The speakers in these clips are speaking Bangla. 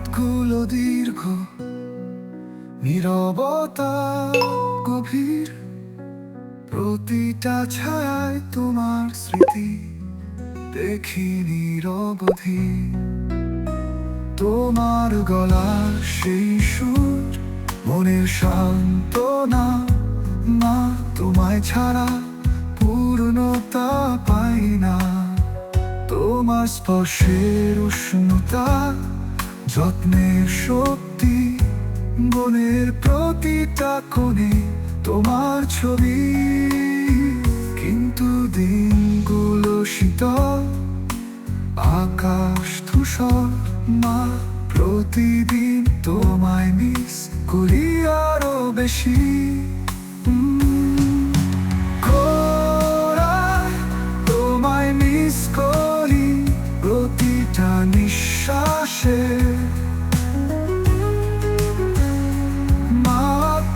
রাতগুলো দীর্ঘ, নীরবতা গভীর, প্রতিটা ছায়ায় তোমার স্মৃতি দেখি নিরবধি। তোমার গলার সেই সুর মনের সান্ত্বনা, মা তোমায় ছাড়া পূর্ণতা পাই না। তোমার স্পর্শের উষ্ণতা, যত্নের শক্তি, মনের প্রতিটা কোণে তোমার ছবি। কিন্তু দিনগুলো শীতল, আকাশ ধূসর, মা প্রতিদিন তোমায় মিস করি আরো বেশি। তোমায় মিস করি প্রতিটা নিঃশ্বাসে। মা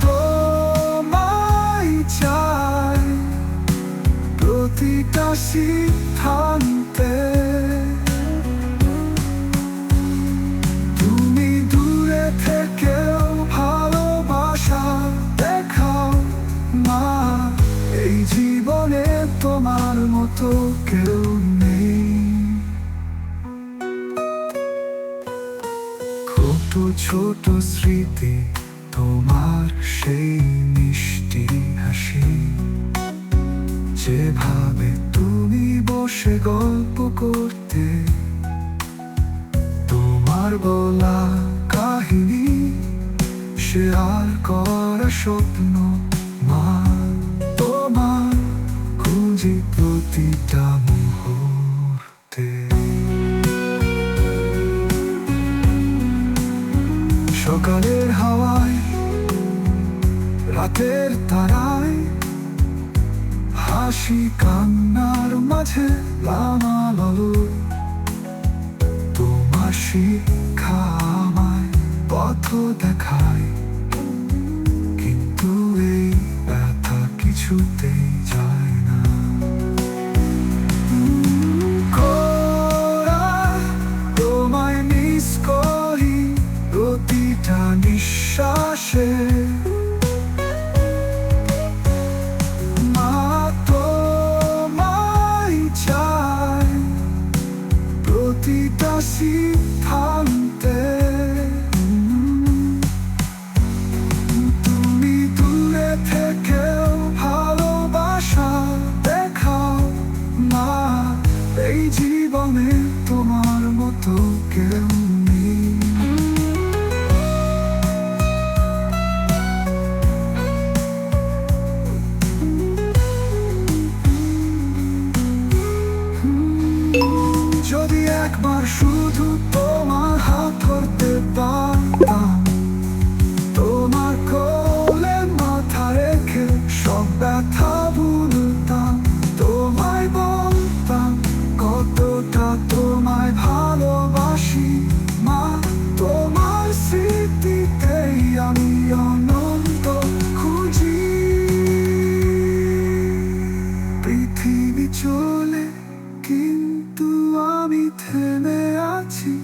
তোমায় চাই প্রতিটা সিদ্ধান্তে। তুমি দূরে থেকেও ভালোবাসা দেখাও, মা এই জীবনে তোমার মতো কেউ নেই। ছোট ছোট স্মৃতি, তোমার সেই মিষ্টি হাসি, যেভাবে তুমি বসে গল্প করতে, তোমার বলা কাহিনী, শেয়ার করা স্বপ্ন, মা তোমার খুঁজি প্রতিটা মুহূর্তে। সকালের হাওয়ায়, রাতের তারায়, হাসি কান্নার মাঝে লামালালো। তোমার শিক্ষা আমায় পথ দেখায়, কিন্তু এই ব্যথা কিছুতেই যায় না। তোমায় মিস করি প্রতিটা নিঃশ্বাসে। মা তোমায় চাই প্রতিটা সিদ্ধান্তে। তুমি দূরে থেকেও ভালোবাসা দেখাও, মা এই জীবনে তোমার মতো কেউ নেই। যদি একবার শুধু তোমার হাত ধরতে পারতাম, তোমার কোলে মাথা রেখে সব ব্যথা ভুলতাম। তোমায় বলতাম কতটা তোমায় ভালোবাসি, মা তোমার স্মৃতিতেই আমি অনন্ত খুঁজি। পৃথিবী চলে কিন্তু আমি থেমে আছি,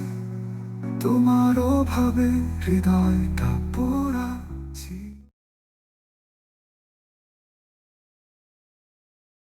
তোমার অভাবে হৃদয়টা